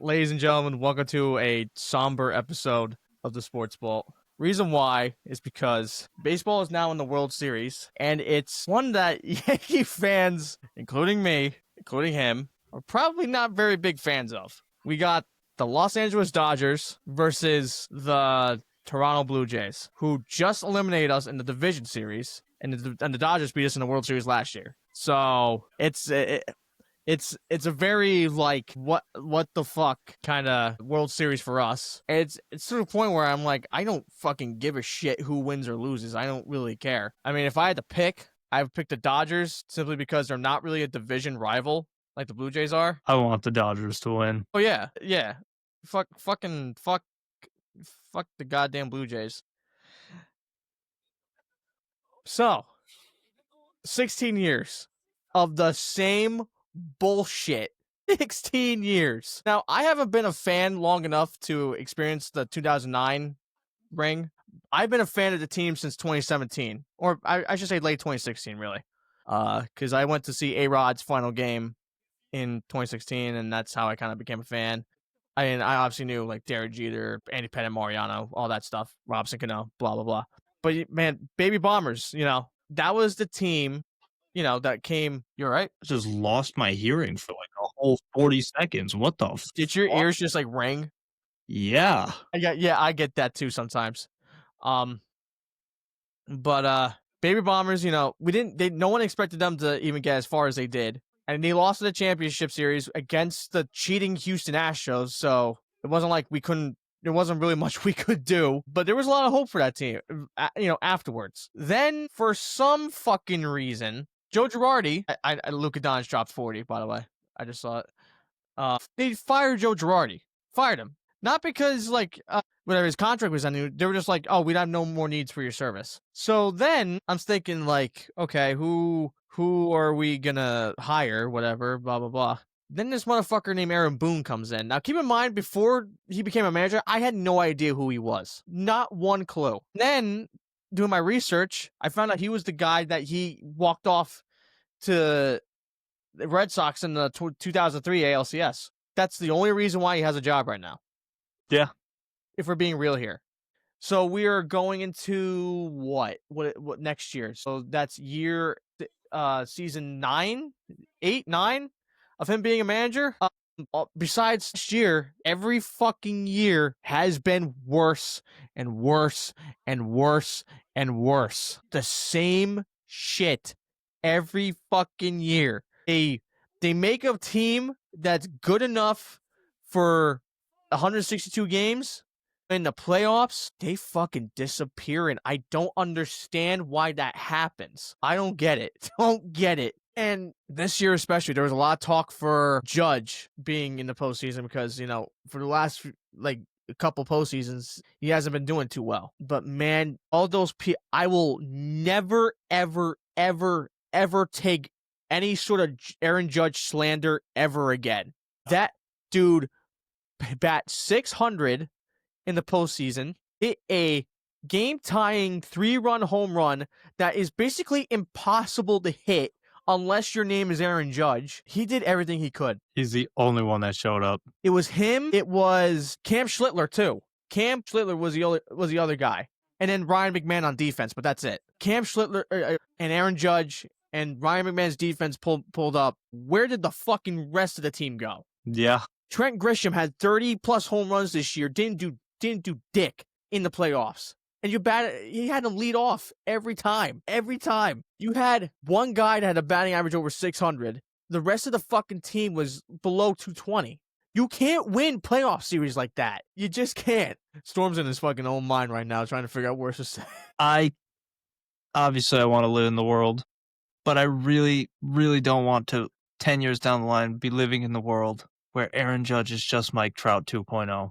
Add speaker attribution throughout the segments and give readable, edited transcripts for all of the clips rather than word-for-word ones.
Speaker 1: Ladies and gentlemen, welcome to a somber episode of the Sports Vault. Reason why is because baseball is now in the World Series, and it's one that Yankee fans, including me, including him, are probably not very big fans of. We got the Los Angeles Dodgers versus the Toronto Blue Jays, who just eliminated us in the division series, and the Dodgers beat us in the World Series last year. So it's a very like what the fuck kind of World Series for us. It's to the point where I'm like, I don't fucking give a shit who wins or loses. I don't really care. I mean, if I had to pick, I would pick the Dodgers simply because they're not really a division rival like the Blue Jays are.
Speaker 2: I want the Dodgers to win.
Speaker 1: Oh yeah. Fuck the goddamn Blue Jays. So, 16 years of the same bullshit. 16 years. Now, I haven't been a fan long enough to experience the 2009 ring. I've been a fan of the team since 2017, or I should say late 2016, really. Because I went to see A-Rod's final game in 2016, and that's how I kind of became a fan. I mean, I obviously knew like Derek Jeter, Andy Pettit, Mariano, all that stuff, Robson Cano, blah, blah, blah. But man, Baby Bombers, that was the team that came. You're right.
Speaker 2: I just lost my hearing for like a whole 40 seconds. What the
Speaker 1: Did your ears just like ring?
Speaker 2: Yeah.
Speaker 1: I get that too sometimes. But Baby Bombers, no one expected them to even get as far as they did. And they lost in the championship series against the cheating Houston Astros, so it wasn't like there wasn't really much we could do, but there was a lot of hope for that team, afterwards. Then, for some fucking reason, Joe Girardi, Luka Doncic dropped 40, by the way. I just saw it. They fired Joe Girardi. Fired him. Not because, whatever his contract was ending, they were just like, oh, we have no more needs for your service. So then, I'm thinking, like, okay, who are we gonna hire, whatever, blah, blah, blah. Then this motherfucker named Aaron Boone comes in. Now, keep in mind, before he became a manager, I had no idea who he was. Not one clue. Then, doing my research, I found out he was the guy that he walked off to the Red Sox in the 2003 ALCS. That's the only reason why he has a job right now.
Speaker 2: Yeah.
Speaker 1: If we're being real here. So we are going into what next year? So that's season 8, 9 of him being a manager. Besides this year, every fucking year has been worse and worse and worse and worse. The same shit every fucking year. They make a team that's good enough for 162 games. In the playoffs, they fucking disappear, and I don't understand why that happens. I don't get it. Don't get it. And this year especially, there was a lot of talk for Judge being in the postseason because, for the last, a couple postseasons, he hasn't been doing too well. But, man, all those people, I will never, ever, ever, ever take any sort of Aaron Judge slander ever again. That dude bat 600 in the postseason, hit a game-tying 3-run home run that is basically impossible to hit unless your name is Aaron Judge. He did everything he could.
Speaker 2: He's the only one that showed up.
Speaker 1: It was him. It was Cam Schlittler, too. Cam Schlittler was the other guy. And then Ryan McMahon on defense, but that's it. Cam Schlittler and Aaron Judge and Ryan McMahon's defense pulled up. Where did the fucking rest of the team go?
Speaker 2: Yeah.
Speaker 1: Trent Grisham had 30-plus home runs this year. Didn't do dick in the playoffs. And he had to lead off every time. Every time. You had one guy that had a batting average over 600. The rest of the fucking team was below 220. You can't win playoff series like that. You just can't. Storm's in his fucking own mind right now trying to figure out where to say.
Speaker 2: I want to live in the world, but I really, really don't want to, 10 years down the line, be living in the world where Aaron Judge is just Mike Trout 2.0.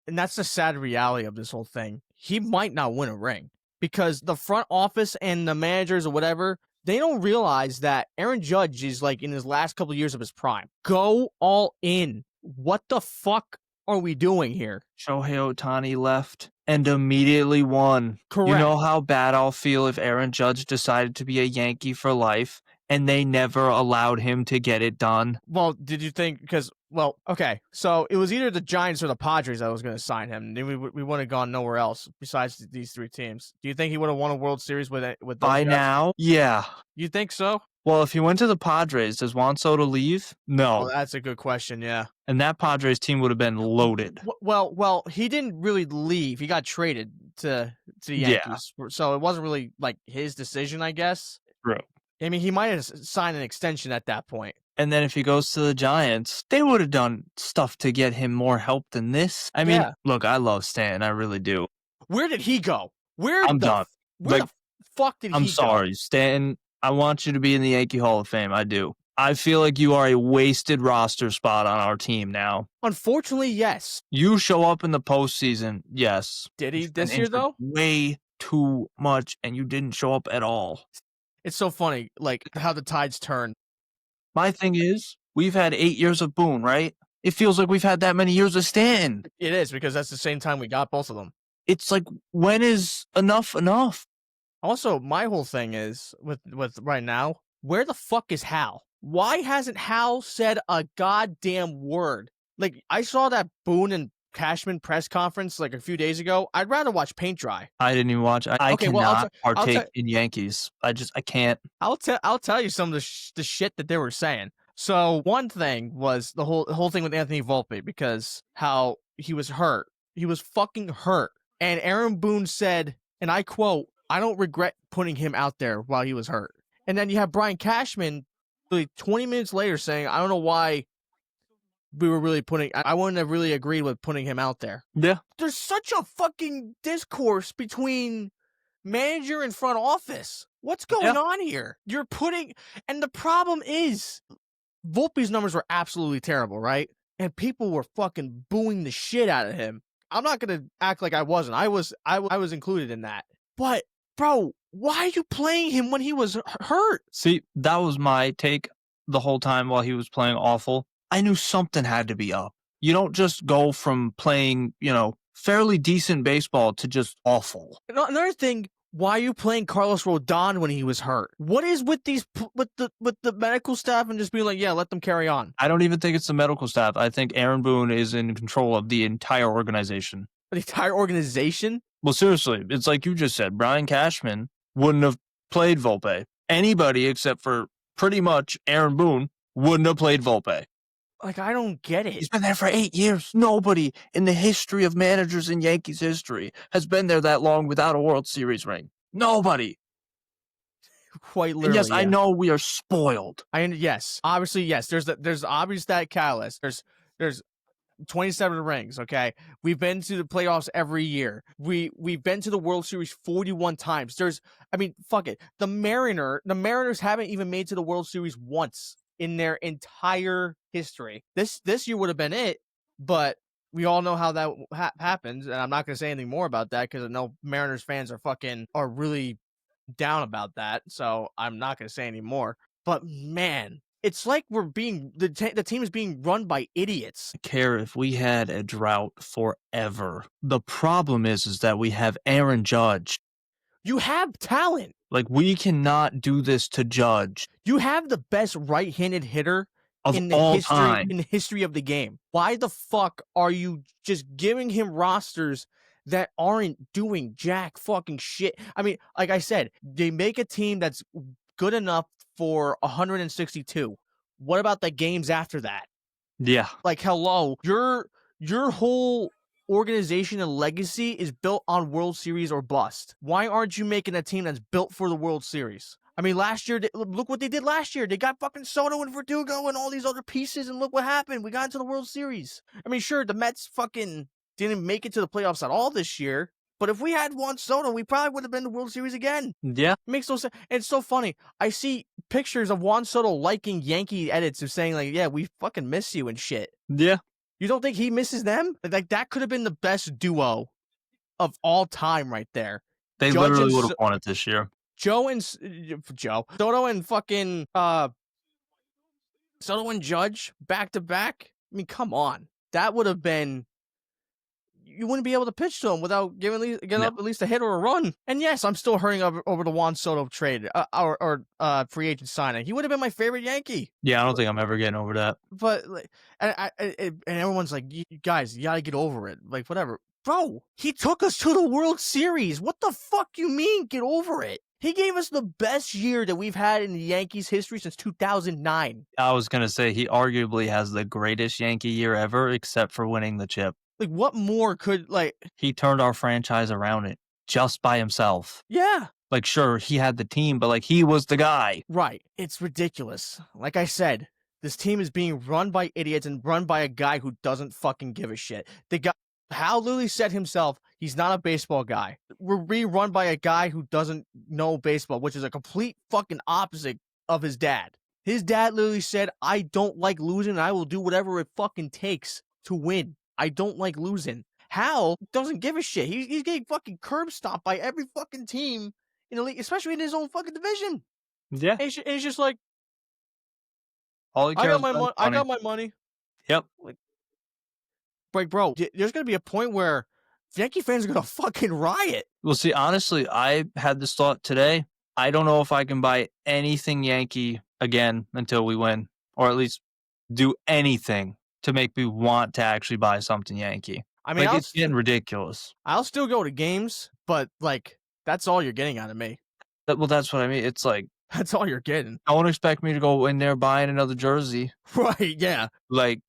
Speaker 1: And that's the sad reality of this whole thing. He might not win a ring because the front office and the managers or whatever, they don't realize that Aaron Judge is like in his last couple of years of his prime. Go all in. What the fuck are we doing here?
Speaker 2: Shohei Ohtani left and immediately won.
Speaker 1: Correct.
Speaker 2: You know how bad I'll feel if Aaron Judge decided to be a Yankee for life and they never allowed him to get it done?
Speaker 1: Well, did you think, because Well, okay. So it was either the Giants or the Padres that was going to sign him. We wouldn't have gone nowhere else besides these three teams. Do you think he would have won a World Series with those
Speaker 2: By
Speaker 1: guys?
Speaker 2: now, yeah.
Speaker 1: You think so?
Speaker 2: Well, if he went to the Padres, does Juan Soto leave?
Speaker 1: Oh,
Speaker 2: No.
Speaker 1: that's a good question. Yeah.
Speaker 2: And that Padres team would have been loaded.
Speaker 1: Well, he didn't really leave. He got traded to the
Speaker 2: Yeah.
Speaker 1: Yankees, so it wasn't really like his decision, I guess.
Speaker 2: True.
Speaker 1: I mean, he might have signed an extension at that point.
Speaker 2: And then if he goes to the Giants, they would have done stuff to get him more help than this. I mean,
Speaker 1: Yeah.
Speaker 2: look, I love Stanton. I really do.
Speaker 1: Where did he go?
Speaker 2: I'm done.
Speaker 1: Where
Speaker 2: Like,
Speaker 1: the fuck did he go?
Speaker 2: I'm sorry, Stanton. I want you to be in the Yankee Hall of Fame. I do. I feel like you are a wasted roster spot on our team now.
Speaker 1: Unfortunately, yes.
Speaker 2: You show up in the postseason, yes.
Speaker 1: Did he
Speaker 2: You've been
Speaker 1: this year,
Speaker 2: injured
Speaker 1: though?
Speaker 2: Way too much, and you didn't show up at all.
Speaker 1: It's so funny, like, how the tides turn.
Speaker 2: My thing is, we've had 8 years of Boone, right? It feels like we've had that many years of Stanton.
Speaker 1: It is, because that's the same time we got both of them.
Speaker 2: It's like, when is enough enough?
Speaker 1: Also, my whole thing is, with right now, where the fuck is Hal? Why hasn't Hal said a goddamn word? Like, I saw that Boone and Cashman press conference like a few days ago. I'd rather watch paint dry.
Speaker 2: I didn't even watch. I
Speaker 1: Okay, well,
Speaker 2: cannot
Speaker 1: I'll
Speaker 2: partake in Yankees. I can't.
Speaker 1: I'll tell you some of the shit that they were saying. So one thing was the whole thing with Anthony Volpe, because how he was hurt. He was fucking hurt. And Aaron Boone said, and I quote, "I don't regret putting him out there while he was hurt." And then you have Brian Cashman like 20 minutes later saying, "I don't know why we were really I wouldn't have really agreed with putting him out there."
Speaker 2: Yeah.
Speaker 1: There's such a fucking discourse between manager and front office. What's going on here? You're putting, and the problem is, Volpe's numbers were absolutely terrible, right? And people were fucking booing the shit out of him. I'm not gonna act like I wasn't. I was included in that. But bro, why are you playing him when he was hurt?
Speaker 2: See, that was my take the whole time while he was playing awful. I knew something had to be up. You don't just go from playing, fairly decent baseball to just awful.
Speaker 1: Another thing, why are you playing Carlos Rodon when he was hurt? What is with these with the medical staff and just being like, yeah, let them carry on?
Speaker 2: I don't even think it's the medical staff. I think Aaron Boone is in control of the entire organization.
Speaker 1: The entire organization?
Speaker 2: Well, seriously, it's like you just said. Brian Cashman wouldn't have played Volpe. Anybody except for pretty much Aaron Boone wouldn't have played Volpe.
Speaker 1: Like, I don't get it.
Speaker 2: He's been there for 8 years. Nobody in the history of managers in Yankees history has been there that long without a World Series ring. Nobody.
Speaker 1: Quite literally.
Speaker 2: And yes,
Speaker 1: yeah.
Speaker 2: I know we are spoiled.
Speaker 1: Yes. Obviously, yes. There's obvious that catalyst. There's 27 rings, okay? We've been to the playoffs every year. We've been to the World Series 41 times. Fuck it. The Mariners haven't even made to the World Series once in their entire history. This year would have been it, but we all know how that happens, and I'm not going to say anything more about that because I know Mariners fans are really down about that, so I'm not going to say any more. But man, it's like the team is being run by idiots.
Speaker 2: I care if we had a drought forever. The problem is that we have Aaron Judge.
Speaker 1: You have talent.
Speaker 2: Like, we cannot do this to Judge.
Speaker 1: You have the best right-handed hitter
Speaker 2: in all time
Speaker 1: in the history of the game. Why the fuck are you just giving him rosters that aren't doing jack fucking shit? I mean, like I said, they make a team that's good enough for 162. What about the games after that?
Speaker 2: Yeah.
Speaker 1: Like, hello, your whole organization and legacy is built on World Series or bust. Why aren't you making a team that's built for the World Series? I mean, last year, look what they did last year. They got fucking Soto and Verdugo and all these other pieces, and look what happened. We got into the World Series. I mean, sure, the Mets fucking didn't make it to the playoffs at all this year, but if we had Juan Soto, we probably would have been to the World Series again.
Speaker 2: Yeah.
Speaker 1: It makes no sense. And it's so funny. I see pictures of Juan Soto liking Yankee edits of saying, like, yeah, we fucking miss you and shit.
Speaker 2: Yeah.
Speaker 1: You don't think he misses them? Like, that could have been the best duo of all time right there.
Speaker 2: They literally would have won it this year.
Speaker 1: Soto and fucking Soto and Judge back to back. I mean, come on. That would have been you wouldn't be able to pitch to him without getting
Speaker 2: No.
Speaker 1: up at least a hit or a run. And yes, I'm still hurrying over the Juan Soto trade or free agent signing. He would have been my favorite Yankee.
Speaker 2: Yeah, I don't think I'm ever getting over that.
Speaker 1: But like, and everyone's like, you guys, you gotta get over it. Like, whatever, bro. He took us to the World Series. What the fuck you mean, get over it? He gave us the best year that we've had in the Yankees history since 2009.
Speaker 2: I was gonna say he arguably has the greatest Yankee year ever, except for winning the chip.
Speaker 1: Like, what more could
Speaker 2: He turned our franchise around it just by himself.
Speaker 1: Yeah.
Speaker 2: Like, sure, he had the team, but like he was the guy.
Speaker 1: Right. It's ridiculous. Like I said, this team is being run by idiots and run by a guy who doesn't fucking give a shit. The guy, Hal literally said himself, he's not a baseball guy. We're being run by a guy who doesn't know baseball, which is a complete fucking opposite of his dad. His dad literally said, I don't like losing, and I will do whatever it fucking takes to win. I don't like losing. Hal doesn't give a shit. He's getting fucking curb stomped by every fucking team in the league, especially in his own fucking division.
Speaker 2: Yeah.
Speaker 1: And it's just like,
Speaker 2: All he
Speaker 1: I
Speaker 2: cares
Speaker 1: got my
Speaker 2: about
Speaker 1: money.
Speaker 2: is
Speaker 1: I
Speaker 2: money.
Speaker 1: got my money.
Speaker 2: Yep.
Speaker 1: Like, bro, there's gonna be a point where Yankee fans are gonna fucking riot.
Speaker 2: Well, see, honestly, I had this thought today. I don't know if I can buy anything Yankee again until we win, or at least do anything to make me want to actually buy something Yankee.
Speaker 1: I mean,
Speaker 2: Like, it's getting ridiculous.
Speaker 1: I'll still go to games, but like, that's all you're getting out of me.
Speaker 2: Well, that's what I mean. It's like,
Speaker 1: That's all you're getting.
Speaker 2: don't expect me to go in there buying another jersey.
Speaker 1: Right? Yeah.
Speaker 2: Like,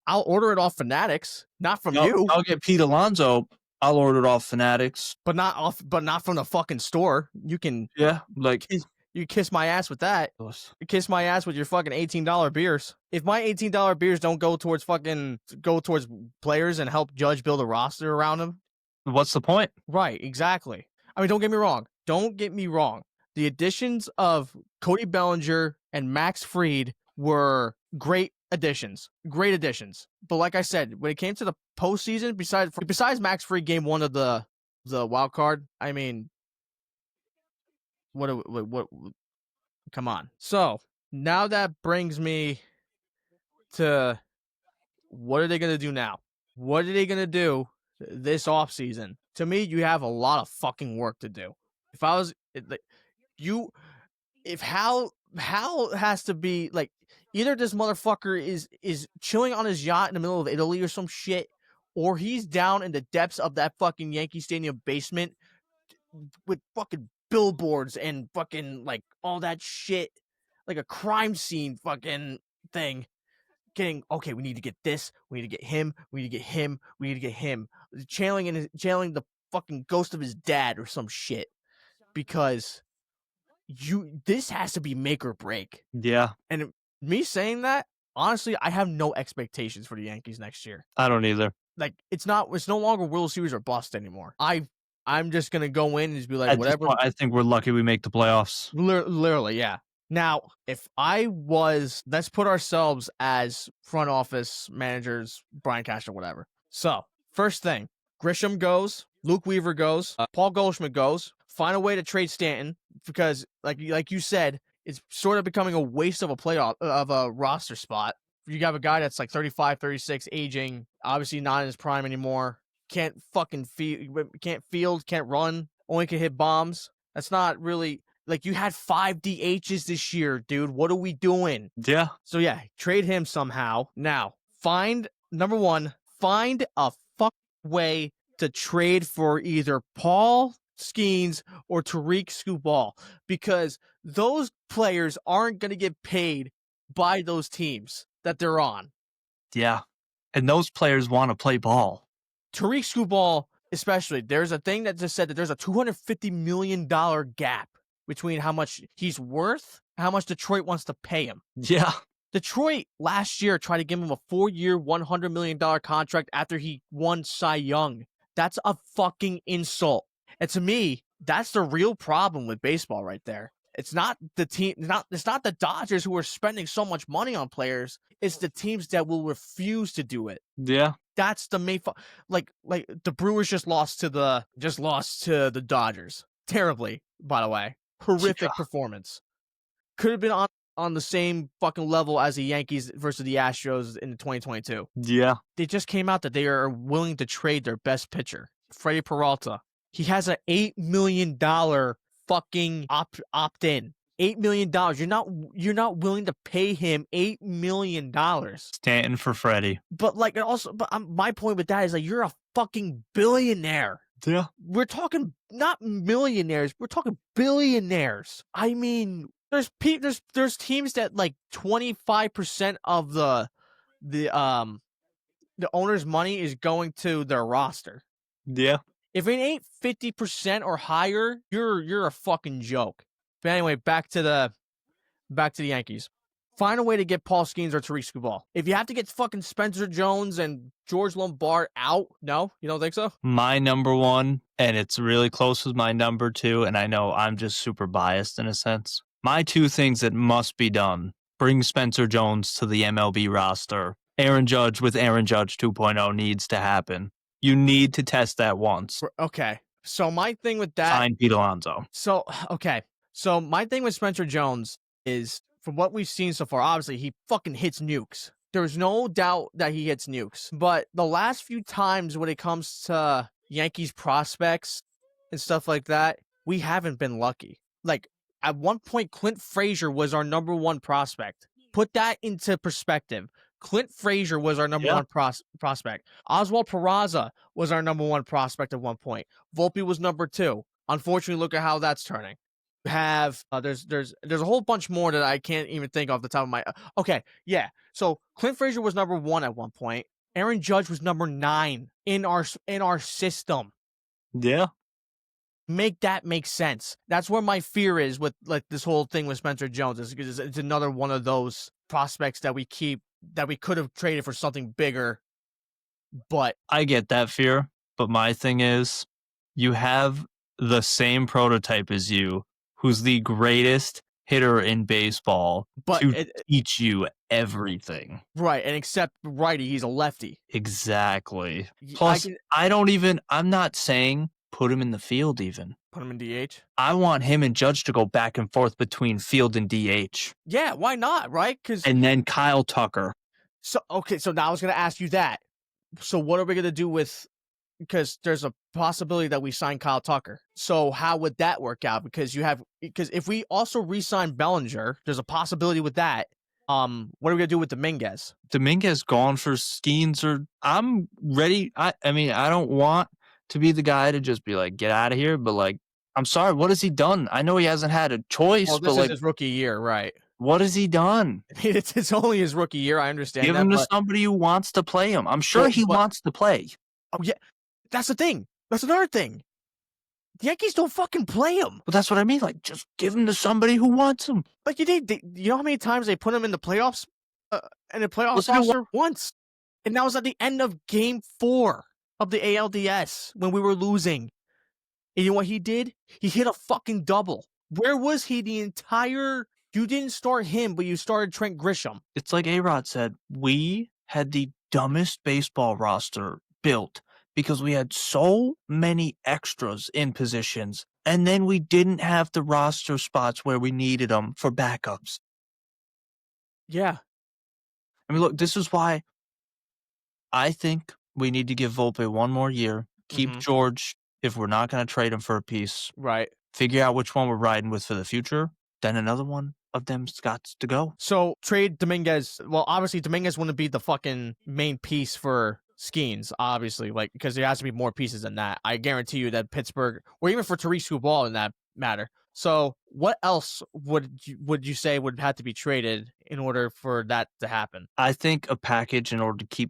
Speaker 1: I'll order it off Fanatics, not from you,
Speaker 2: I'll get Pete Alonso. I'll order it off Fanatics.
Speaker 1: but not from the fucking store. You can,
Speaker 2: Yeah, like
Speaker 1: you kiss my ass with that. You kiss my ass with your fucking $18 beers. If my $18 beers don't go towards players and help Judge build a roster around them,
Speaker 2: what's the point?
Speaker 1: right? Exactly. I mean, don't get me wrong. The additions of Cody Bellinger and Max Fried were great additions. But like I said, when it came to the postseason, besides Max Fried game one of the wild card, I mean, what? Come on. So now that brings me to, what are they gonna do now? What are they gonna do this offseason? To me, you have a lot of fucking work to do. If I was if Hal has to be like, either this motherfucker is chilling on his yacht in the middle of Italy or some shit, or he's down in the depths of that fucking Yankee Stadium basement with fucking billboards and fucking like all that shit, like a crime scene fucking thing. Okay, we need to get this, we need to get him, we need to get him, we need to get him. Channeling the fucking ghost of his dad or some shit. Because this has to be make or break.
Speaker 2: Yeah.
Speaker 1: And me saying that, honestly, I have no expectations for the Yankees next year.
Speaker 2: I don't either.
Speaker 1: Like, it's no longer World Series or bust anymore. I'm just gonna go in and just be like,
Speaker 2: At this
Speaker 1: whatever.
Speaker 2: point, I think we're lucky we make the playoffs.
Speaker 1: Literally, yeah. Now, if let's put ourselves as front office managers, Brian Castro, whatever. So, first thing, Grisham goes, Luke Weaver goes, Paul Goldschmidt goes. Find a way to trade Stanton, because like you said, it's sort of becoming a waste of a roster spot. You have a guy that's like 35, 36, aging, obviously not in his prime anymore. Can't field, can't run, only can hit bombs. That's not really, like, you had 5 DHs this year, dude. What are we doing?
Speaker 2: Yeah.
Speaker 1: So yeah, trade him somehow. Now, number one, find a fuck way to trade for either Paul Skeens or Tariq Skubal, because those players aren't going to get paid by those teams that they're on.
Speaker 2: Yeah. And those players want to play ball.
Speaker 1: Tariq Skubal, especially, there's a thing that just said that there's a $250 million gap between how much he's worth and how much Detroit wants to pay him.
Speaker 2: Yeah.
Speaker 1: Detroit last year tried to give him a 4-year, $100 million contract after he won Cy Young. That's a fucking insult. And to me, that's the real problem with baseball right there. It's not the team, it's not the Dodgers who are spending so much money on players. It's the teams that will refuse to do it.
Speaker 2: Yeah.
Speaker 1: That's the main like the Brewers just lost to the Dodgers. Terribly, by the way. Horrific performance. Could have been on on the same fucking level as the Yankees versus the Astros in 2022.
Speaker 2: Yeah.
Speaker 1: They just came out that they are willing to trade their best pitcher, Freddie Peralta. He has an $8 million fucking opt-in. $8 million. You're not willing to pay him $8 million.
Speaker 2: Stanton for Freddie.
Speaker 1: But like, also, my point with that is like, you're a fucking billionaire.
Speaker 2: Yeah.
Speaker 1: We're talking not millionaires. We're talking billionaires. I mean, there's teams that like 25% of the owner's money is going to their roster.
Speaker 2: Yeah.
Speaker 1: If it ain't 50% or higher, you're a fucking joke. But anyway, back to the Yankees. Find a way to get Paul Skeens or Tariq Skubal. If you have to get fucking Spencer Jones and George Lombard out, no, you don't think so?
Speaker 2: My number one, and it's really close with my number two, and I know I'm just super biased in a sense. My two things that must be done: bring Spencer Jones to the MLB roster. Aaron Judge with Aaron Judge 2.0 needs to happen. You need to test that once.
Speaker 1: Okay. So my thing with that...
Speaker 2: Sign Pete Alonso.
Speaker 1: So, okay. So my thing with Spencer Jones is, from what we've seen so far, obviously he fucking hits nukes. There's no doubt that he hits nukes. But the last few times when it comes to Yankees prospects and stuff like that, we haven't been lucky. Like, at one point, Clint Frazier was our number one prospect. Put that into perspective. Clint Frazier was our number one prospect. Oswald Peraza was our number one prospect at one point. Volpe was number two. Unfortunately, look at how that's turning. Have there's a whole bunch more that I can't even think off the top of my... Okay, yeah. So Clint Frazier was number one at one point. Aaron Judge was number 9 in our system.
Speaker 2: Yeah.
Speaker 1: Make that make sense. That's where my fear is with like this whole thing with Spencer Jones, is because it's another one of those prospects that we could have traded for something bigger. But
Speaker 2: I get that fear, but my thing is, you have the same prototype as you, who's the greatest hitter in baseball,
Speaker 1: but
Speaker 2: to teach you everything.
Speaker 1: Right, and except righty, he's a lefty.
Speaker 2: Exactly. Plus, I'm not saying put him in the field even.
Speaker 1: Put him in DH?
Speaker 2: I want him and Judge to go back and forth between field and DH.
Speaker 1: Yeah, why not, right?
Speaker 2: And then Kyle Tucker.
Speaker 1: So now I was going to ask you that. So what are we going to do with... Because there's a possibility that we sign Kyle Tucker. So how would that work out? Because if we also re-sign Bellinger, there's a possibility with that. What are we gonna do with Dominguez?
Speaker 2: Dominguez gone for Skeens, or I'm ready. I mean, I don't want to be the guy to just be like, get out of here. But like, I'm sorry, what has he done? I know he hasn't had a choice.
Speaker 1: Well, this
Speaker 2: but
Speaker 1: is his rookie year, right?
Speaker 2: What has he done?
Speaker 1: It's only his rookie year. I understand.
Speaker 2: Give him to somebody who wants to play him. I'm sure he wants to play.
Speaker 1: Oh yeah. That's the thing. That's another thing. The Yankees don't fucking play him.
Speaker 2: Well, that's what I mean. Like, just give him to somebody who wants him.
Speaker 1: Like you know how many times they put him in the playoffs? In the playoffs roster once. And that was at the end of Game 4 of the ALDS when we were losing. And you know what he did? He hit a fucking double. Where was he the entire... You didn't start him, but you started Trent Grisham.
Speaker 2: It's like A-Rod said. We had the dumbest baseball roster built because we had so many extras in positions, and then we didn't have the roster spots where we needed them for backups.
Speaker 1: Yeah.
Speaker 2: I mean, look, this is why I think we need to give Volpe one more year. Keep George if we're not going to trade him for a piece.
Speaker 1: Right.
Speaker 2: Figure out which one we're riding with for the future. Then another one of them's got to go.
Speaker 1: So trade Dominguez. Well, obviously Dominguez wouldn't be the fucking main piece for Skeens, obviously, like, because there has to be more pieces than that. I guarantee you that Pittsburgh, or even for Tariq Skubal in that matter. So what else would you say would have to be traded in order for that to happen?
Speaker 2: I think a package in order to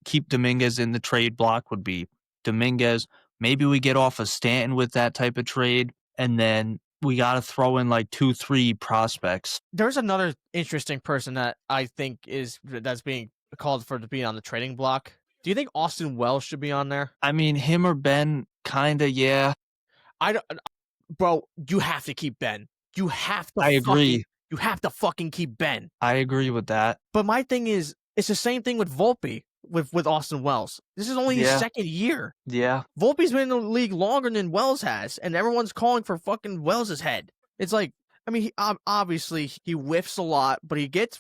Speaker 2: keep Dominguez in the trade block would be Dominguez. Maybe we get off of Stanton with that type of trade, and then we got to throw in like 2-3 prospects.
Speaker 1: There's another interesting person that I think that's being called for to be on the trading block. Do you think Austin Wells should be on there?
Speaker 2: I mean, him or Ben, kinda, yeah.
Speaker 1: Bro, you have to keep Ben. You have to.
Speaker 2: I agree.
Speaker 1: You have to fucking keep Ben.
Speaker 2: I agree with that.
Speaker 1: But my thing is, it's the same thing with Volpe, with Austin Wells. This is only his second year.
Speaker 2: Yeah.
Speaker 1: Volpe's been in the league longer than Wells has, and everyone's calling for fucking Wells' head. It's like, I mean, obviously he whiffs a lot, but he gets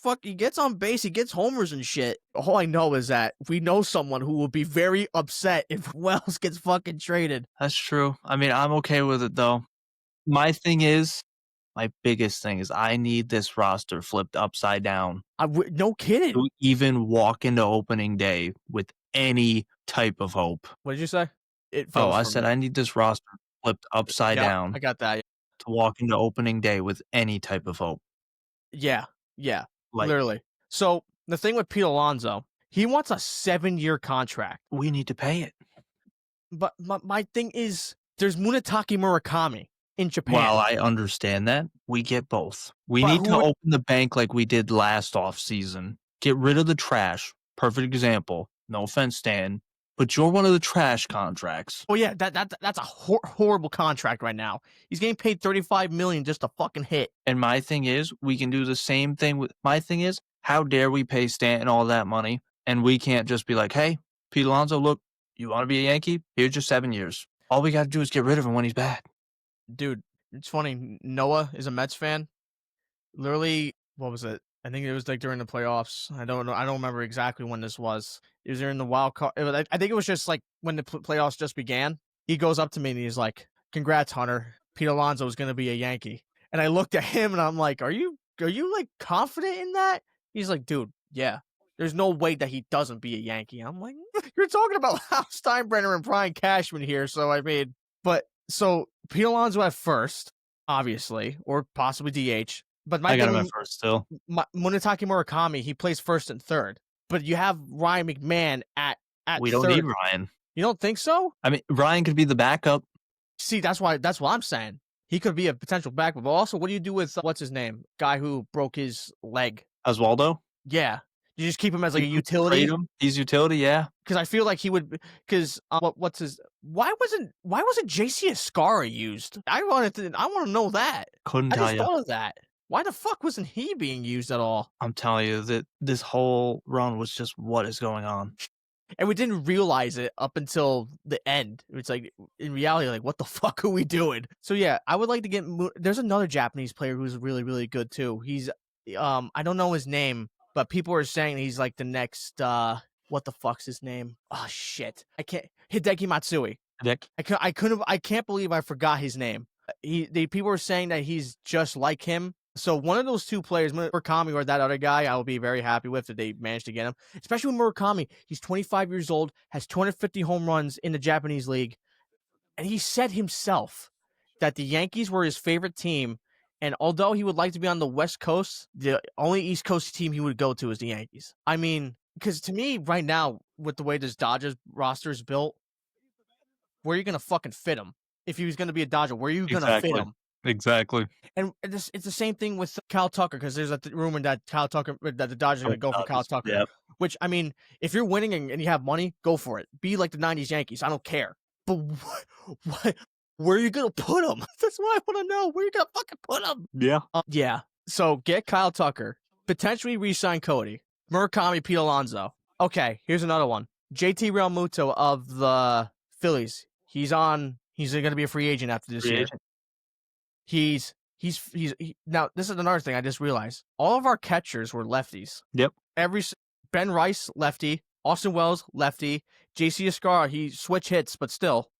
Speaker 1: on base, he gets homers and shit. All I know is that we know someone who will be very upset if Wells gets fucking traded.
Speaker 2: That's true. I mean, I'm okay with it though. My thing is, my biggest thing is I need this roster flipped upside down
Speaker 1: No kidding.
Speaker 2: to even walk into opening day with any type of hope.
Speaker 1: What did you say? It
Speaker 2: Oh,
Speaker 1: froze
Speaker 2: I
Speaker 1: for
Speaker 2: said
Speaker 1: me.
Speaker 2: I need this roster flipped upside
Speaker 1: Yeah,
Speaker 2: down
Speaker 1: I got that.
Speaker 2: to walk into opening day with any type of hope.
Speaker 1: Yeah, yeah,
Speaker 2: Like,
Speaker 1: literally. So the thing with Pete Alonso, he wants a 7-year contract.
Speaker 2: we need to pay it.
Speaker 1: But my thing is, there's Munetake Murakami in Japan.
Speaker 2: While I understand that, we get both. We
Speaker 1: But
Speaker 2: need
Speaker 1: who
Speaker 2: to
Speaker 1: would-
Speaker 2: open the bank like we did last offseason. Get rid of the trash. Perfect example. No offense, Stan, but you're one of the trash contracts.
Speaker 1: Oh yeah, that's a horrible contract right now. He's getting paid $35 million just to fucking hit.
Speaker 2: And my thing is, we can do the same thing with my thing is, how dare we pay Stanton all that money and we can't just be like, hey, Pete Alonso, look, you want to be a Yankee? Here's your 7 years. All we got to do is get rid of him when he's bad.
Speaker 1: Dude, it's funny. Noah is a Mets fan. Literally, what was it? I think it was like during the playoffs. I don't know. I don't remember exactly when this was. It was during the wild card. I think it was just like when the playoffs just began. He goes up to me and he's like, "Congrats, Hunter. Pete Alonso is going to be a Yankee." And I looked at him and I'm like, "Are you like confident in that?" He's like, "Dude, yeah. There's no way that he doesn't be a Yankee." I'm like, "You're talking about Hal Steinbrenner and Brian Cashman here." So I mean, so Pete Alonso at first, obviously, or possibly DH. But my
Speaker 2: I got him
Speaker 1: thing,
Speaker 2: at first still.
Speaker 1: Munetake Murakami, he plays first and third. But you have Ryan McMahon at
Speaker 2: We
Speaker 1: third.
Speaker 2: don't need Ryan.
Speaker 1: You don't think so?
Speaker 2: I mean, Ryan could be the backup.
Speaker 1: See, that's what I'm saying. He could be a potential backup. But also, what do you do with what's his name? Guy who broke his leg.
Speaker 2: Oswaldo?
Speaker 1: Yeah. You just keep him as like a
Speaker 2: You
Speaker 1: utility?
Speaker 2: trade him? He's utility, yeah.
Speaker 1: Because I feel like he would. Because what's his? Why wasn't JC Escara used? I want to know that.
Speaker 2: Couldn't
Speaker 1: I
Speaker 2: tell
Speaker 1: just
Speaker 2: you.
Speaker 1: thought of that. Why the fuck wasn't he being used at all?
Speaker 2: I'm telling you that this whole run was just what is going on.
Speaker 1: And we didn't realize it up until the end. It's like, in reality, like, what the fuck are we doing? So yeah, I would like to get. There's another Japanese player who's really, really good too. He's, I don't know his name, but people are saying he's like the next. What the fuck's his name? Oh shit, I can't. Hideki Matsui.
Speaker 2: Nick?
Speaker 1: I can't believe I forgot his name. People are saying that he's just like him. So one of those two players, Murakami or that other guy, I will be very happy with if they manage to get him. Especially with Murakami. He's 25 years old, has 250 home runs in the Japanese league. And he said himself that the Yankees were his favorite team. And although he would like to be on the West Coast, the only East Coast team he would go to is the Yankees. I mean, because to me, right now, with the way this Dodgers roster is built, where are you going to fucking fit him? If he was going to be a Dodger, where are you going to fit him?
Speaker 2: Exactly.
Speaker 1: And it's the same thing with Kyle Tucker, because there's a rumor that the Dodgers are going to go for Kyle Tucker.
Speaker 2: Yep.
Speaker 1: Which, I mean, if you're winning and you have money, go for it. Be like the 90s Yankees. I don't care. But where are you going to put him? That's what I want to know. Where are you going to fucking put him?
Speaker 2: Yeah.
Speaker 1: Yeah. So get Kyle Tucker. Potentially re-sign Cody. Murakami, Pete Alonso. Okay, here's another one. JT Realmuto of the Phillies. He's going to be a free agent after this year. Now this is another thing I just realized. All of our catchers were lefties.
Speaker 2: Yep.
Speaker 1: Ben Rice, lefty. Austin Wells, lefty. JC Escara, he switch hits, but still.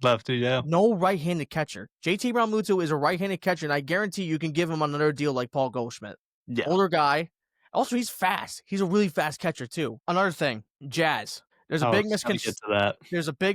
Speaker 2: Lefty, yeah.
Speaker 1: No right-handed catcher. JT Realmuto is a right-handed catcher, and I guarantee you can give him another deal like Paul Goldschmidt.
Speaker 2: Yeah.
Speaker 1: Older guy. Also, he's fast. He's a really fast catcher, too. Another thing, Jazz. There's a big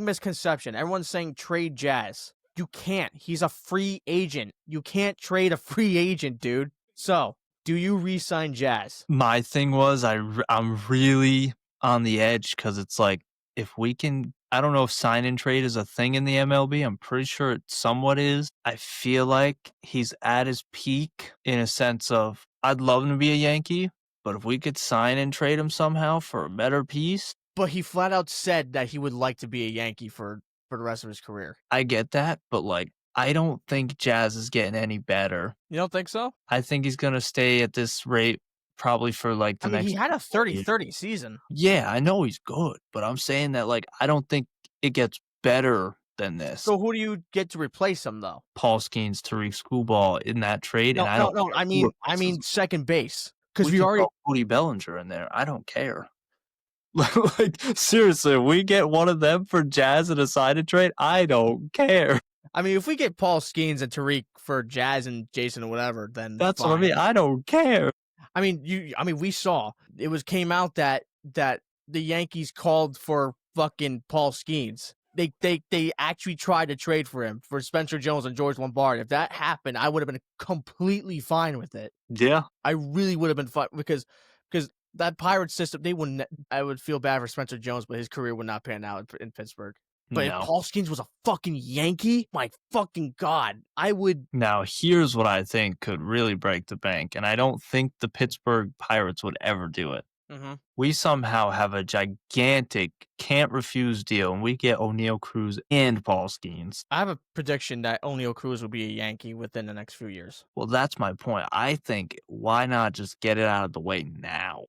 Speaker 1: misconception. Everyone's saying trade Jazz. You can't. He's a free agent. You can't trade a free agent, dude. So, do you re-sign Jazz?
Speaker 2: My thing was I'm really on the edge because it's like, if we can, I don't know if sign and trade is a thing in the MLB. I'm pretty sure it somewhat is. I feel like he's at his peak in a sense of, I'd love him to be a Yankee, but if we could sign and trade him somehow for a better piece.
Speaker 1: But he flat out said that he would like to be a Yankee for the rest of his career.
Speaker 2: I get that, but like, I don't think Jazz is getting any better.
Speaker 1: You don't think so?
Speaker 2: I think he's going to stay at this rate probably for like the next.
Speaker 1: He had a 30-30 season.
Speaker 2: Yeah, I know he's good, but I'm saying that like I don't think it gets better than this.
Speaker 1: So who do you get to replace him though?
Speaker 2: Paul Skeens, Tariq Schoolball in that trade, and
Speaker 1: No,
Speaker 2: I
Speaker 1: no,
Speaker 2: don't
Speaker 1: no.
Speaker 2: care
Speaker 1: I
Speaker 2: who
Speaker 1: mean,
Speaker 2: replaces them.
Speaker 1: second base because
Speaker 2: We
Speaker 1: we
Speaker 2: can
Speaker 1: already.
Speaker 2: throw Cody Bellinger in there. I don't care. Like, seriously, if we get one of them for Jazz in a sign trade, I don't care.
Speaker 1: I mean, if we get Paul Skeens and Tariq for Jazz and Jason or whatever, then
Speaker 2: That's what I
Speaker 1: fine.
Speaker 2: mean. I don't care.
Speaker 1: I mean, we saw came out that the Yankees called for fucking Paul Skeens. They actually tried to trade for him for Spencer Jones and George Lombard. If that happened, I would have been completely fine with it.
Speaker 2: Yeah.
Speaker 1: I really would have been fine because that Pirates system, they wouldn't. I would feel bad for Spencer Jones, but his career would not pan out in Pittsburgh. But if
Speaker 2: No.
Speaker 1: Paul Skeens was a fucking Yankee, my fucking God, I would.
Speaker 2: Now, here's what I think could really break the bank, and I don't think the Pittsburgh Pirates would ever do it.
Speaker 1: Mm-hmm.
Speaker 2: We somehow have a gigantic can't refuse deal, and we get O'Neal Cruz and Paul Skeens.
Speaker 1: I have a prediction that O'Neal Cruz will be a Yankee within the next few years.
Speaker 2: Well, that's my point. I think why not just get it out of the way now?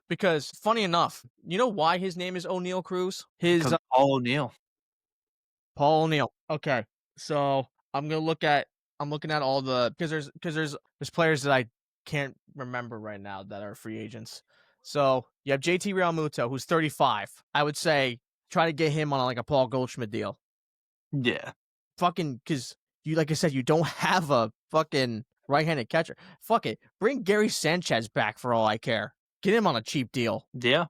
Speaker 1: Because funny enough, you know why his name is O'Neal Cruz?
Speaker 2: Because Paul O'Neal.
Speaker 1: Paul O'Neal. Okay, so I'm looking at all the because there's players that I can't remember right now that are free agents. So you have JT Realmuto, who's 35. I would say try to get him on like a Paul Goldschmidt deal.
Speaker 2: Yeah.
Speaker 1: Fucking because you, like I said, you don't have a fucking right-handed catcher. Fuck it, bring Gary Sanchez back for all I care. Get him on a cheap deal.
Speaker 2: Yeah.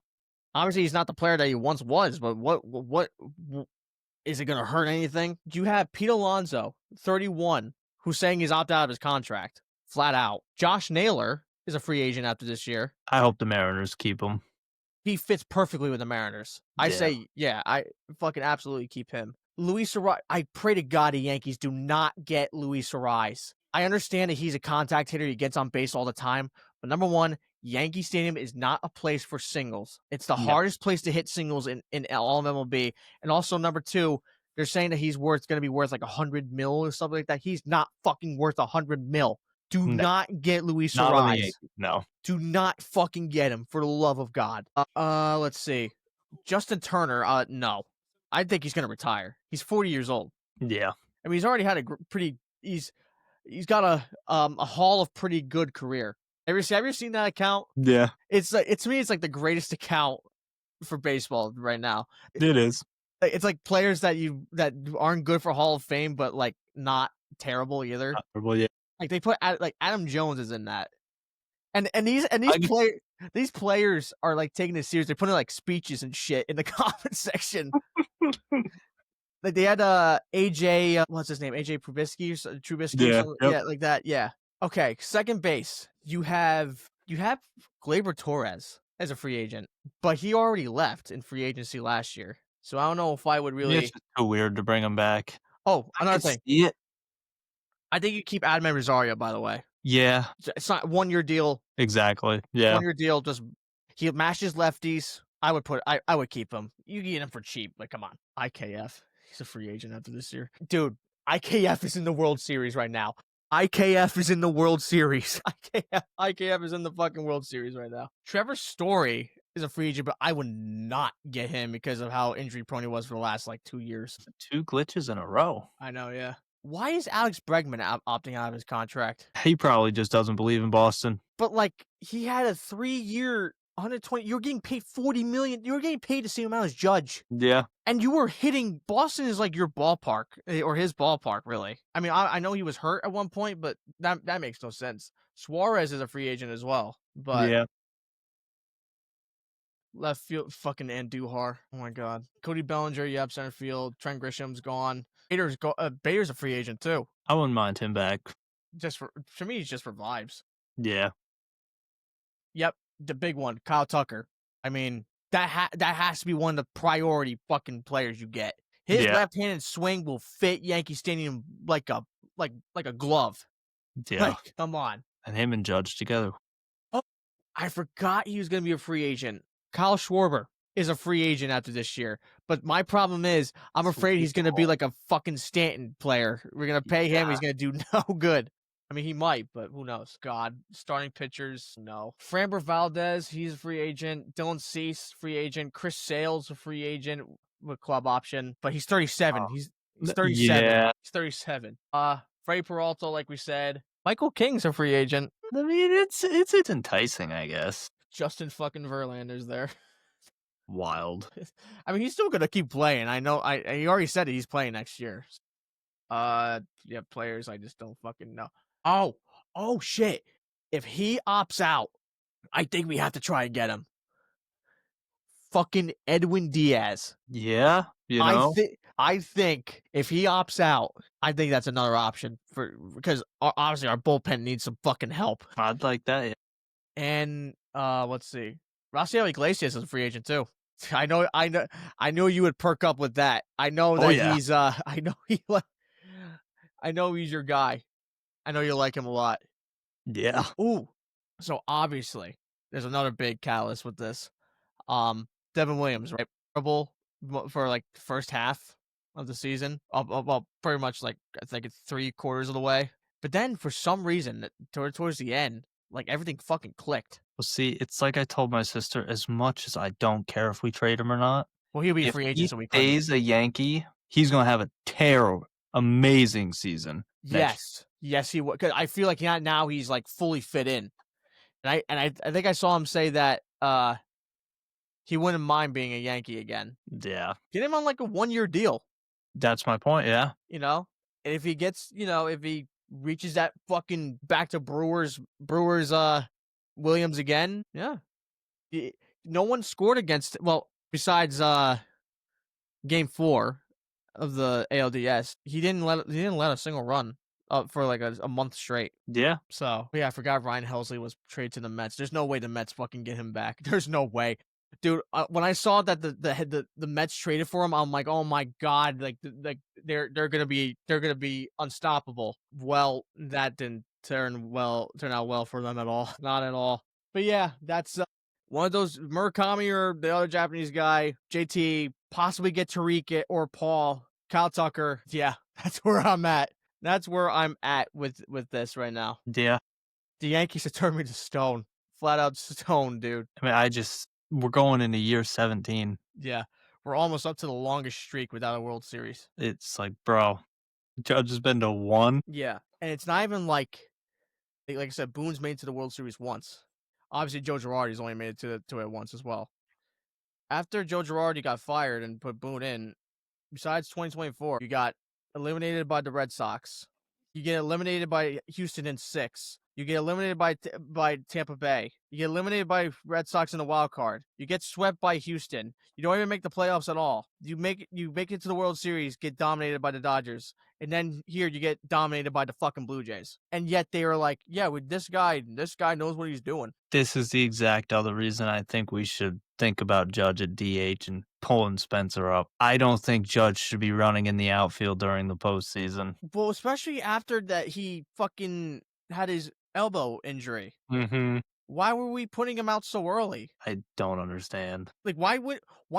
Speaker 1: Obviously, he's not the player that he once was, but what is it going to hurt anything? You have Pete Alonso, 31, who's saying he's opted out of his contract, flat out. Josh Naylor is a free agent after this year.
Speaker 2: I hope the Mariners keep him.
Speaker 1: He fits perfectly with the Mariners. I say, yeah, I fucking absolutely keep him. Luis Arise, I pray to God the Yankees do not get Luis Arise. I understand that he's a contact hitter. He gets on base all the time. But number one, Yankee Stadium is not a place for singles. It's the hardest place to hit singles in all of MLB. And also, number two, they're saying that he's going to be worth like $100 million or something like that. He's not fucking worth $100 million. Do not get Luis Arise.
Speaker 2: No.
Speaker 1: Do not fucking get him for the love of God. Let's see. Justin Turner, no. I think he's going to retire. He's 40 years old.
Speaker 2: Yeah.
Speaker 1: I mean, he's already had he's got a haul of pretty good career. Have you ever seen that account?
Speaker 2: Yeah.
Speaker 1: It's like, to me, it's like the greatest account for baseball right now.
Speaker 2: It is.
Speaker 1: It's like players that aren't good for Hall of Fame, but like not terrible either.
Speaker 2: Well, yeah.
Speaker 1: Like they put like Adam Jones is in that, and these players are like taking this serious. They're putting like speeches and shit in the comment section. Like they had AJ, what's his name? AJ Trubisky or Trubisky?
Speaker 2: Yeah,
Speaker 1: or something? Yeah, like that. Yeah. Okay, second base. You have Gleyber Torres as a free agent, but he already left in free agency last year. So I don't know if I would really.
Speaker 2: It's just too weird to bring him back.
Speaker 1: Oh, another thing.
Speaker 2: See it.
Speaker 1: I think you keep Adman Rosario, by the way.
Speaker 2: Yeah.
Speaker 1: It's not 1 year deal.
Speaker 2: Exactly. Yeah.
Speaker 1: 1 year deal. Just he mashes lefties. I would keep him. You get him for cheap. Like, come on. IKF. He's a free agent after this year. Dude, IKF is in the World Series right now. IKF is in the World Series. IKF is in the fucking World Series right now. Trevor Story is a free agent, but I would not get him because of how injury prone he was for the last like 2 years.
Speaker 2: 2 glitches in a row.
Speaker 1: I know, yeah. Why is Alex Bregman opting out of his contract?
Speaker 2: He probably just doesn't believe in Boston.
Speaker 1: But like he had a 3-year 120. You were getting paid $40 million. You were getting paid the same amount as Judge.
Speaker 2: Yeah.
Speaker 1: And you were hitting. Boston is like your ballpark, or his ballpark, really. I mean, I know he was hurt at one point, but that makes no sense. Suarez is a free agent as well, but
Speaker 2: yeah.
Speaker 1: Left field, fucking Andujar. Oh my God. Cody Bellinger, yep, center field. Trent Grisham's gone. Bader's a free agent too.
Speaker 2: I wouldn't mind him back.
Speaker 1: Just for me, he's just for vibes.
Speaker 2: Yeah.
Speaker 1: Yep, the big one, Kyle Tucker. I mean, that has to be one of the priority fucking players you get. His left-handed swing will fit Yankee Stadium like a glove.
Speaker 2: Yeah.
Speaker 1: Like, come on.
Speaker 2: And him and Judge together.
Speaker 1: Oh, I forgot he was going to be a free agent. Kyle Schwarber is a free agent after this year. But my problem is, I'm afraid he's going to be like a fucking Stanton player. We're going to pay him. He's going to do no good. I mean, he might, but who knows? God, starting pitchers, no. Framber Valdez, he's a free agent. Dylan Cease, free agent. Chris Sale's a free agent with club option, but he's 37. He's 37.
Speaker 2: Yeah.
Speaker 1: He's 37. Freddie Peralta, like we said. Michael King's a free agent.
Speaker 2: I mean, it's enticing, I guess.
Speaker 1: Justin fucking Verlander's there.
Speaker 2: Wild.
Speaker 1: I mean, he's still gonna keep playing. I know. He already said he's playing next year. Yeah, players. I just don't fucking know. Oh shit! If he opts out, I think we have to try and get him. Fucking Edwin Diaz.
Speaker 2: Yeah, you know,
Speaker 1: I think if he opts out, I think that's another option because obviously our bullpen needs some fucking help.
Speaker 2: I'd like that. Yeah.
Speaker 1: And let's see, Rafael Iglesias is a free agent too. I know you would perk up with that. I know that
Speaker 2: yeah.
Speaker 1: he's I know he's your guy. I know you like him a lot.
Speaker 2: Yeah.
Speaker 1: Ooh, so obviously there's another big catalyst with this. Devin Williams, right? Terrible for like the first half of the season. Well, pretty much like I think it's 3/4 of the way. But then for some reason, towards the end, like everything fucking clicked.
Speaker 2: Well, see, it's like I told my sister, as much as I don't care if we trade him or not,
Speaker 1: Well, he'll be a
Speaker 2: if
Speaker 1: free agent,
Speaker 2: he
Speaker 1: so we couldn't.
Speaker 2: stays a Yankee, he's gonna have a amazing season.
Speaker 1: Yes, he would. Cause I feel like now he's like fully fit in, and I think I saw him say that he wouldn't mind being a Yankee again.
Speaker 2: Yeah,
Speaker 1: Get him on like a 1-year deal.
Speaker 2: that's my point. Yeah,
Speaker 1: You know, and if he gets, if he reaches that fucking back to Brewers Williams again, yeah. No one scored against, well, besides game 4 of the ALDS. He didn't let a single run up for like a month straight.
Speaker 2: yeah.
Speaker 1: So yeah, I forgot Ryan Helsley was traded to the Mets. There's no way the Mets fucking get him back. There's no way. Dude, when I saw that the Mets traded for him, I'm like, oh my god, like they're gonna be unstoppable. Well, that didn't turn out well for them at all, not at all. But yeah, that's one of those Murakami or the other Japanese guy, JT, possibly get Tariq or Paul, Kyle Tucker. Yeah, that's where I'm at. That's where I'm at with this right now.
Speaker 2: Yeah.
Speaker 1: The Yankees have turned me to stone, flat out stone, dude.
Speaker 2: I mean, we're going into year 17.
Speaker 1: Yeah, we're almost up to the longest streak without a World Series.
Speaker 2: It's like, bro, Judge has been to 1.
Speaker 1: Yeah, and it's not even like I said, Boone's made it to the World Series once. Obviously, Joe Girardi's only made it to it once as well. After Joe Girardi got fired and put Boone in, besides 2024, you got eliminated by the Red Sox. You get eliminated by Houston in 6. You get eliminated by Tampa Bay. You get eliminated by Red Sox in the wild card. You get swept by Houston. You don't even make the playoffs at all. You make it to the World Series, get dominated by the Dodgers, and then here you get dominated by the fucking Blue Jays. And yet they were like, yeah, with this guy knows what he's doing.
Speaker 2: This is the exact other reason I think we should think about Judge at DH and pulling Spencer up. I don't think Judge should be running in the outfield during the postseason.
Speaker 1: Well, especially after that he fucking had his elbow injury.
Speaker 2: Mm-hmm.
Speaker 1: Why were we putting him out so early?
Speaker 2: I don't understand.
Speaker 1: Like, why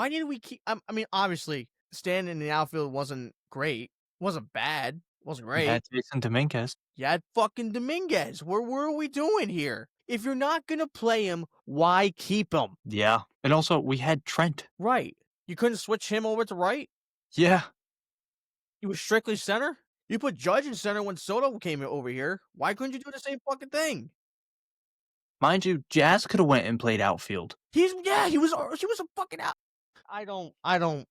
Speaker 1: did we keep? I mean, obviously, standing in the outfield wasn't great, wasn't bad, wasn't great.
Speaker 2: Yeah, Jason Dominguez.
Speaker 1: You had fucking Dominguez. What are we doing here? If you're not gonna play him, why keep him?
Speaker 2: Yeah, and also we had Trent.
Speaker 1: Right. You couldn't switch him over to right.
Speaker 2: Yeah.
Speaker 1: He was strictly center. You put Judge in center when Soto came over here. Why couldn't you do the same fucking thing?
Speaker 2: Mind you, Jazz could have went and played outfield.
Speaker 1: He was a fucking out. I don't.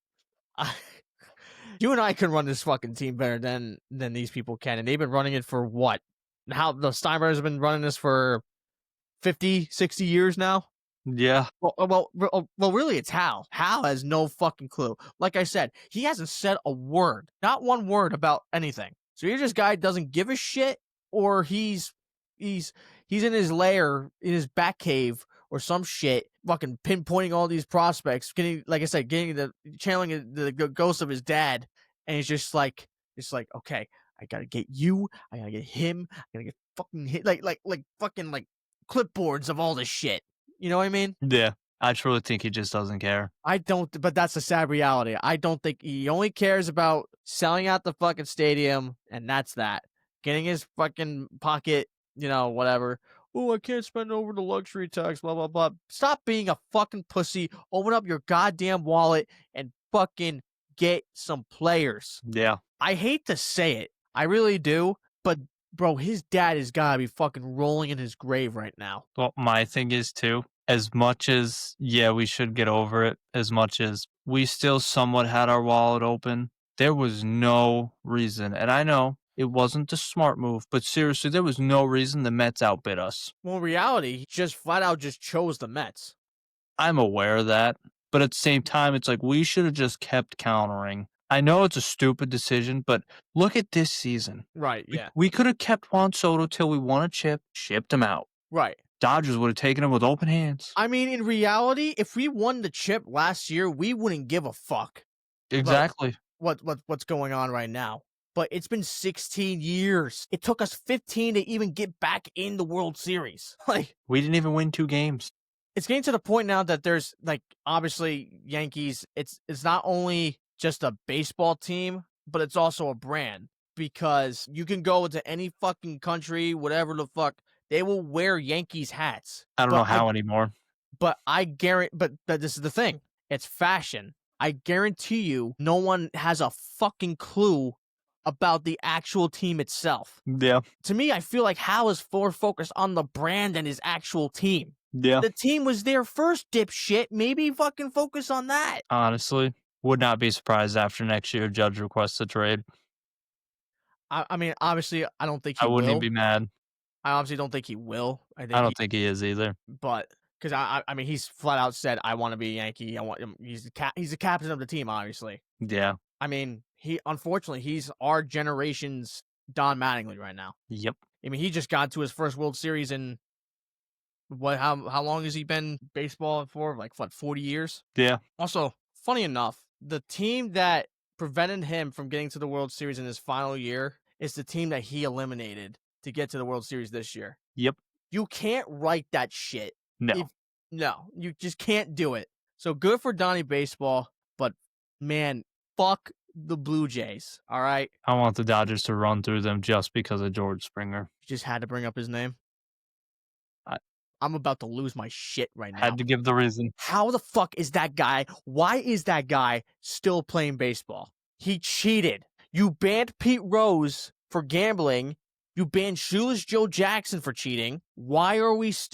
Speaker 1: You and I can run this fucking team better than these people can, and they've been running it for what? How the Steinbrenners have been running this for 50, 60 years now.
Speaker 2: Yeah.
Speaker 1: Well, really, it's Hal. Hal has no fucking clue. Like I said, he hasn't said a word, not one word about anything. So either this guy doesn't give a shit, or he's in his lair, in his bat cave, or some shit, fucking pinpointing all these prospects, channeling the ghost of his dad, and he's just like, okay, I gotta get you, I gotta get him, I gotta get fucking hit, like fucking like clipboards of all this shit. You know what I mean?
Speaker 2: Yeah. I truly think he just doesn't care.
Speaker 1: I don't, but that's a sad reality. I don't think he only cares about selling out the fucking stadium, and that's that. Getting his fucking pocket, whatever. Oh, I can't spend over the luxury tax, blah, blah, blah. Stop being a fucking pussy. Open up your goddamn wallet and fucking get some players.
Speaker 2: Yeah.
Speaker 1: I hate to say it. I really do. But, bro, his dad has got to be fucking rolling in his grave right now.
Speaker 2: Well, my thing is too, as much as, yeah, we should get over it, as much as we still somewhat had our wallet open, there was no reason. And I know it wasn't the smart move, but seriously, there was no reason the Mets outbid us.
Speaker 1: Well, in reality, he just flat out just chose the Mets.
Speaker 2: I'm aware of that. But at the same time, it's like we should have just kept countering. I know it's a stupid decision, but look at this season.
Speaker 1: Right,
Speaker 2: We,
Speaker 1: yeah.
Speaker 2: we could have kept Juan Soto till we won a chip, shipped him out.
Speaker 1: Right.
Speaker 2: Dodgers would have taken him with open hands.
Speaker 1: I mean, in reality, if we won the chip last year, we wouldn't give a fuck about
Speaker 2: Exactly.
Speaker 1: what's going on right now. But it's been 16 years. It took us 15 to even get back in the World Series. Like,
Speaker 2: We didn't even win 2 games.
Speaker 1: it's getting to the point now that there's like obviously Yankees, it's not only just a baseball team, but it's also a brand because you can go into any fucking country, whatever the fuck, they will wear Yankees hats.
Speaker 2: I don't
Speaker 1: But
Speaker 2: know how anymore.
Speaker 1: But I guarantee, but this is the thing. It's fashion. I guarantee you, no one has a fucking clue about the actual team itself.
Speaker 2: Yeah.
Speaker 1: To me, I feel like Hal is more focused on the brand and his actual team.
Speaker 2: Yeah.
Speaker 1: The team was there first, dipshit. Maybe fucking focus on that.
Speaker 2: Honestly, would not be surprised after next year Judge requests a trade.
Speaker 1: I mean, obviously, I don't think he
Speaker 2: I wouldn't
Speaker 1: will.
Speaker 2: even be mad.
Speaker 1: I obviously don't think he will. I
Speaker 2: I
Speaker 1: think
Speaker 2: don't think he is either.
Speaker 1: but because I mean, he's flat out said, "I want to be a Yankee. I want him." He's the captain of the team, obviously.
Speaker 2: Yeah.
Speaker 1: I mean, unfortunately he's our generation's Don Mattingly right now.
Speaker 2: Yep.
Speaker 1: I mean, he just got to his first World Series in how long has he been baseball for? Like what, 40 years?
Speaker 2: Yeah.
Speaker 1: Also, funny enough, the team that prevented him from getting to the World Series in his final year is the team that he eliminated to get to the World Series this year.
Speaker 2: Yep.
Speaker 1: You can't write that shit.
Speaker 2: No.
Speaker 1: No, you just can't do it. So good for Donnie Baseball, but man, fuck the Blue Jays. All right,
Speaker 2: I want the Dodgers to run through them just because of George Springer.
Speaker 1: you just had to bring up his name.
Speaker 2: I
Speaker 1: I'm about to lose my shit right now.
Speaker 2: had to give the reason.
Speaker 1: How the fuck is that guy? Why is that guy still playing baseball? He cheated. You banned Pete Rose for gambling. You banned Shoeless Joe Jackson for cheating. Why is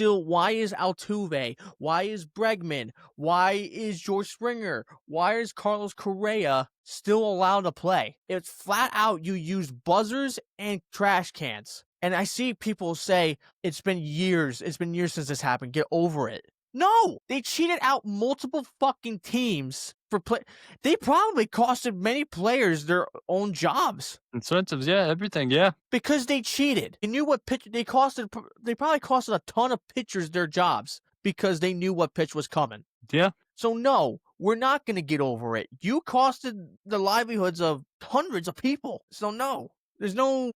Speaker 1: Altuve? Why is Bregman? Why is George Springer? Why is Carlos Correa still allowed to play? It's flat out you use buzzers and trash cans. And I see people say, it's been years since this happened. Get over it. No, they cheated out multiple fucking teams for play. They probably costed many players their own jobs
Speaker 2: Incentives, yeah, everything, yeah.
Speaker 1: because they cheated. They knew what pitch they costed. They probably costed a ton of pitchers their jobs because they knew what pitch was coming.
Speaker 2: Yeah.
Speaker 1: So no, we're not going to get over it. You costed the livelihoods of hundreds of people. So no, there's no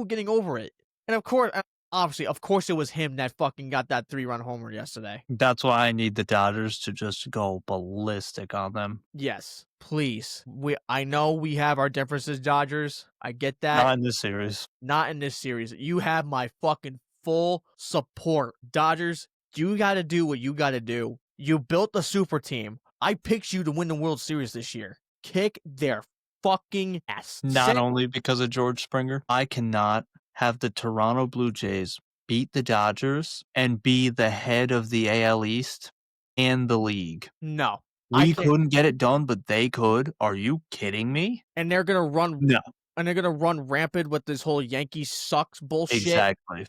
Speaker 1: getting over it. And of course, obviously, of course, it was him that fucking got that 3-run homer yesterday.
Speaker 2: That's why I need the Dodgers to just go ballistic on them.
Speaker 1: Yes, please. I know we have our differences, Dodgers. I get that.
Speaker 2: Not in this series.
Speaker 1: Not in this series. You have my fucking full support. Dodgers, you got to do what you got to do. You built the super team. I picked you to win the World Series this year. Kick their fucking ass.
Speaker 2: Not only because of George Springer, I cannot have the Toronto Blue Jays beat the Dodgers and be the head of the AL East and the league.
Speaker 1: No.
Speaker 2: We couldn't get it done, but they could. Are you kidding me?
Speaker 1: And they're going to run.
Speaker 2: No.
Speaker 1: And they're going to run rampant with this whole Yankees sucks bullshit.
Speaker 2: Exactly.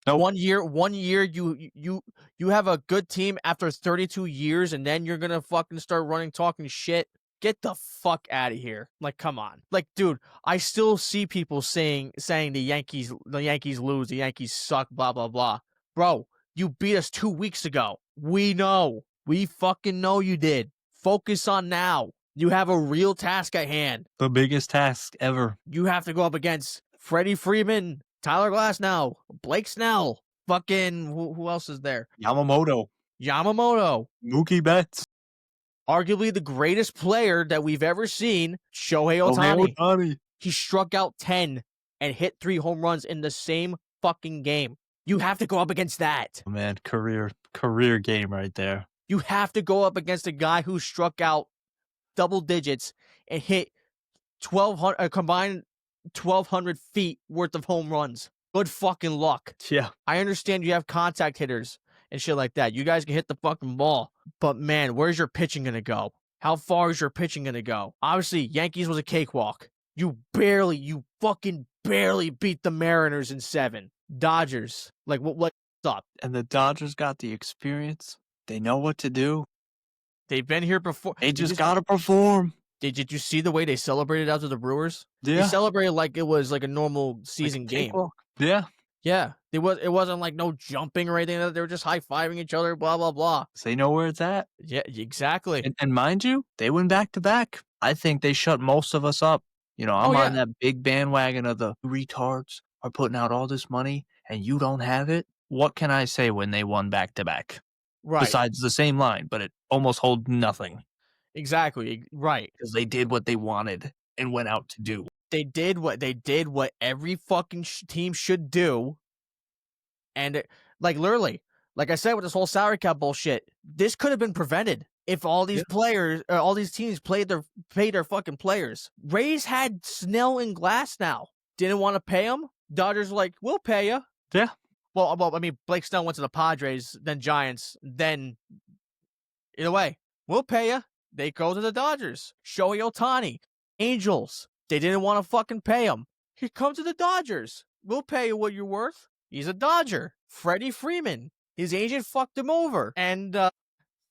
Speaker 2: Nope.
Speaker 1: One year you have a good team after 32 years and then you're going to fucking start talking shit. Get the fuck out of here. Like, come on. Like, dude, I still see people saying the Yankees lose, the Yankees suck, blah, blah, blah. Bro, you beat us 2 weeks ago. We know. We fucking know you did. Focus on now. You have a real task at hand.
Speaker 2: The biggest task ever.
Speaker 1: You have to go up against Freddie Freeman, Tyler Glasnow, Blake Snell, fucking, who else is there?
Speaker 2: Yamamoto.
Speaker 1: Mookie
Speaker 2: Betts.
Speaker 1: Arguably the greatest player that we've ever seen, Shohei Ohtani. He struck out 10 and hit 3 home runs in the same fucking game. You have to go up against that.
Speaker 2: Oh, man, career game right there.
Speaker 1: You have to go up against a guy who struck out double digits and hit 1,200 a combined 1,200 feet worth of home runs. Good fucking luck.
Speaker 2: Yeah.
Speaker 1: I understand you have contact hitters and shit like that. You guys can hit the fucking ball, but man, where's your pitching gonna go? How far is your pitching gonna go? Obviously, Yankees was a cakewalk. You fucking barely beat the Mariners in 7. Dodgers, like what's up?
Speaker 2: And the Dodgers got the experience. They know what to do.
Speaker 1: They've been here before.
Speaker 2: They just gotta perform.
Speaker 1: Did you see the way they celebrated after the Brewers? They
Speaker 2: Yeah.
Speaker 1: celebrated like it was like a normal
Speaker 2: Like
Speaker 1: season
Speaker 2: a
Speaker 1: game.
Speaker 2: cakewalk. Yeah.
Speaker 1: Yeah, it wasn't like no jumping or anything. They were just high fiving each other. Blah blah blah.
Speaker 2: So they know where it's at.
Speaker 1: Yeah, exactly.
Speaker 2: And mind you, they went back to back. I think they shut most of us up. You know, I'm
Speaker 1: Oh,
Speaker 2: on
Speaker 1: yeah.
Speaker 2: that big bandwagon of the retards are putting out all this money and you don't have it. What can I say when they won back to back?
Speaker 1: Right.
Speaker 2: Besides the same line, but it almost holds nothing
Speaker 1: Exactly. Right.
Speaker 2: because they did what they wanted and went out to do.
Speaker 1: They did what every fucking team should do. And like literally, like I said with this whole salary cap bullshit, this could have been prevented if all these players, all these teams paid their fucking players. Rays had Snell and Glass now. Didn't want to pay them. Dodgers were like, we'll pay you.
Speaker 2: Yeah.
Speaker 1: Well, I mean, Blake Snell went to the Padres, then Giants, then either way, we'll pay you. They go to the Dodgers. Shohei Ohtani, Angels. They didn't want to fucking pay him. He comes to the Dodgers. We'll pay you what you're worth. He's a Dodger. Freddie Freeman. His agent fucked him over. And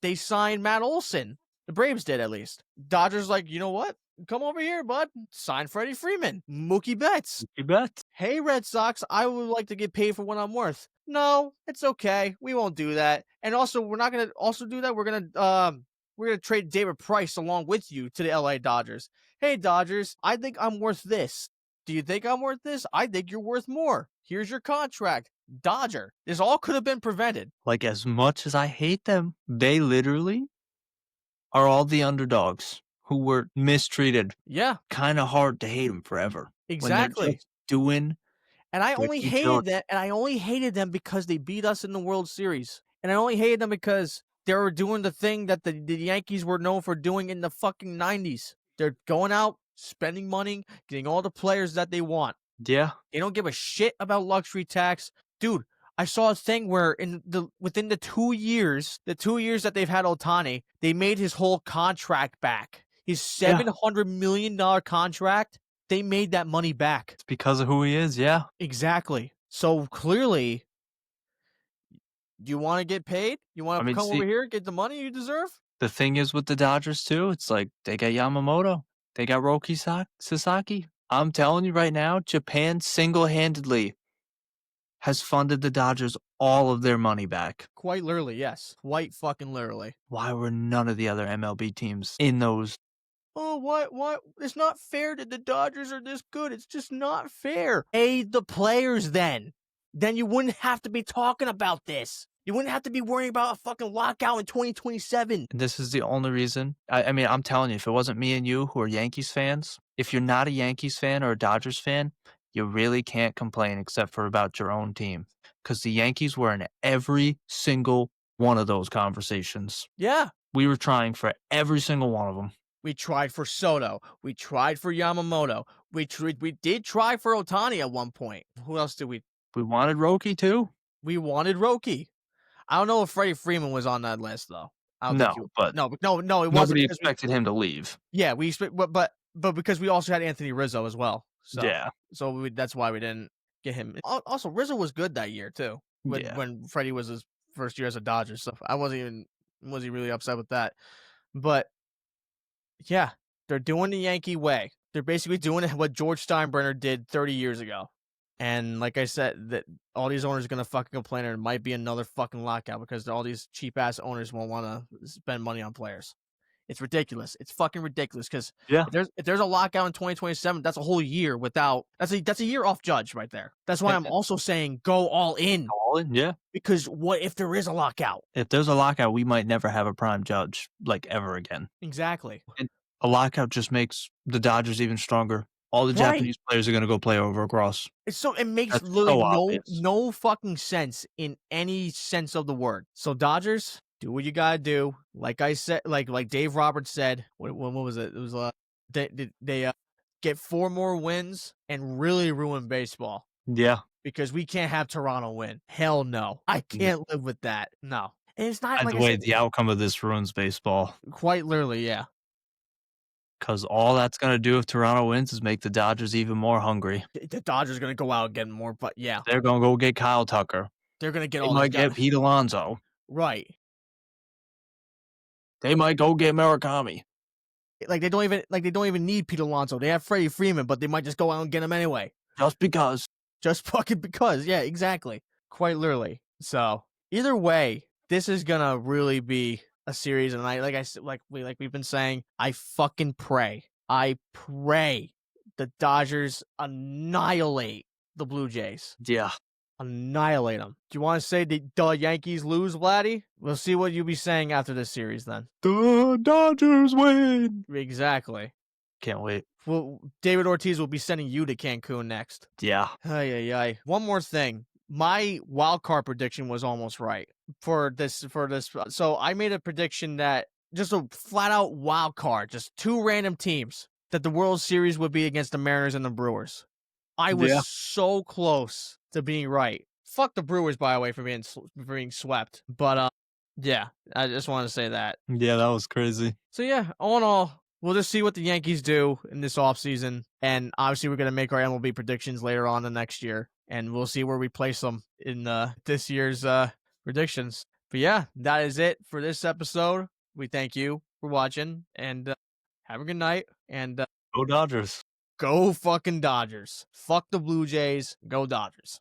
Speaker 1: they signed Matt Olson. The Braves did, at least. Dodgers like, you know what? Come over here, bud. Sign Freddie Freeman. Mookie Betts.
Speaker 2: You bet.
Speaker 1: Hey, Red Sox, I would like to get paid for what I'm worth. No, it's okay. We won't do that. And also, we're not going to also do that. We're going to trade David Price along with you to the LA Dodgers. Hey, Dodgers, I think I'm worth this. Do you think I'm worth this? I think you're worth more. Here's your contract. Dodger. This all could have been prevented.
Speaker 2: Like, as much as I hate them, they literally are all the underdogs who were mistreated.
Speaker 1: Yeah,
Speaker 2: Kind of hard to hate them forever. When they're
Speaker 1: exactly.
Speaker 2: just doing
Speaker 1: And I
Speaker 2: their
Speaker 1: only
Speaker 2: due
Speaker 1: hated
Speaker 2: diligence.
Speaker 1: that. And I only hated them because they beat us in the World Series. And I only hated them because they were doing the thing that the Yankees were known for doing in the fucking 90s. They're going out, spending money, getting all the players that they want.
Speaker 2: Yeah.
Speaker 1: They don't give a shit about luxury tax. Dude, I saw a thing where within the 2 years that they've had Ohtani, they made his whole contract back. His $700 million contract, they made that money back.
Speaker 2: It's because of who he is, yeah.
Speaker 1: Exactly. So clearly, you want to get paid? You want to come over here and get the money you deserve?
Speaker 2: The thing is with the Dodgers, too, it's like they got Yamamoto. They got Roki Sasaki. I'm telling you right now, Japan single-handedly has funded the Dodgers all of their money back.
Speaker 1: Quite literally, yes. Quite fucking literally.
Speaker 2: Why were none of the other MLB teams in those?
Speaker 1: Oh, what? It's not fair that the Dodgers are this good. It's just not fair. Pay the players then. Then you wouldn't have to be talking about this. You wouldn't have to be worrying about a fucking lockout in 2027.
Speaker 2: And this is the only reason. I mean, I'm telling you, if it wasn't me and you who are Yankees fans, if you're not a Yankees fan or a Dodgers fan, you really can't complain except for about your own team. Because the Yankees were in every single one of those conversations.
Speaker 1: Yeah.
Speaker 2: We were trying for every single one of them.
Speaker 1: We tried for Soto. We tried for Yamamoto. We did try for Ohtani at one point. Who else did we?
Speaker 2: We wanted Roki too.
Speaker 1: We wanted Roki. I don't know if Freddie Freeman was on that list though. I don't think
Speaker 2: but
Speaker 1: no, it wasn't.
Speaker 2: Nobody expected him to leave.
Speaker 1: Yeah, but because we also had Anthony Rizzo as well. So
Speaker 2: Yeah.
Speaker 1: So that's why we didn't get him. Also, Rizzo was good that year too. When Freddie was his first year as a Dodger, so I wasn't really upset with that. But yeah, they're doing the Yankee way. They're basically doing what George Steinbrenner did 30 years ago. And like I said, that all these owners are gonna fucking complain, and it might be another fucking lockout because all these cheap ass owners won't want to spend money on players. It's ridiculous. It's fucking ridiculous because if there's a lockout in 2027, that's a whole year without. That's a year off Judge right there. That's why I'm also saying go all in.
Speaker 2: All in, yeah.
Speaker 1: Because what if there is a lockout?
Speaker 2: If there's a lockout, we might never have a prime Judge like ever again.
Speaker 1: Exactly.
Speaker 2: And a lockout just makes the Dodgers even stronger. All the Japanese players are going to go play over across.
Speaker 1: It makes literally no fucking sense in any sense of the word. So Dodgers, do what you gotta do. Like I said, like Dave Roberts said, what was it? It was they get 4 more wins, and really ruin baseball.
Speaker 2: Yeah.
Speaker 1: Because we can't have Toronto win. Hell no. I can't live with that. No. And it's not
Speaker 2: By
Speaker 1: like
Speaker 2: the
Speaker 1: I
Speaker 2: way,
Speaker 1: said,
Speaker 2: the outcome of this ruins baseball
Speaker 1: quite literally, yeah.
Speaker 2: because all that's going to do if Toronto wins is make the Dodgers even more hungry.
Speaker 1: The Dodgers are gonna go out and get more, but yeah,
Speaker 2: They're going to go get Kyle Tucker.
Speaker 1: they're gonna get
Speaker 2: They
Speaker 1: all these
Speaker 2: might
Speaker 1: guys.
Speaker 2: get Pete Alonso.
Speaker 1: Right.
Speaker 2: They might go get Murakami.
Speaker 1: Like they don't even need Pete Alonso. They have Freddie Freeman, but they might just go out and get him anyway.
Speaker 2: Just because.
Speaker 1: Just fucking because. Yeah, exactly. Quite literally. So either way, this is gonna really be a series, and we've been saying, I fucking pray. I pray the Dodgers annihilate the Blue Jays.
Speaker 2: Yeah.
Speaker 1: Annihilate them. Do you want to say the Yankees lose, Vladdy? We'll see what you'll be saying after this series then.
Speaker 2: The Dodgers win.
Speaker 1: Exactly.
Speaker 2: Can't wait.
Speaker 1: Well, David Ortiz will be sending you to Cancun next.
Speaker 2: Yeah.
Speaker 1: Ay, ay, ay. One more thing. My wild card prediction was almost right for this. So I made a prediction that just a flat out wild card, just 2 random teams, that the World Series would be against the Mariners and the Brewers. I was so close to being right. Fuck the Brewers, by the way, for being swept. But yeah, I just want to say that.
Speaker 2: Yeah, that was crazy.
Speaker 1: So yeah, all in all, we'll just see what the Yankees do in this offseason. And obviously we're going to make our MLB predictions later on the next year. And we'll see where we place them in this year's predictions. But yeah, that is it for this episode. We thank you for watching. And have a good night. And
Speaker 2: Go Dodgers.
Speaker 1: go fucking Dodgers. Fuck the Blue Jays. Go Dodgers.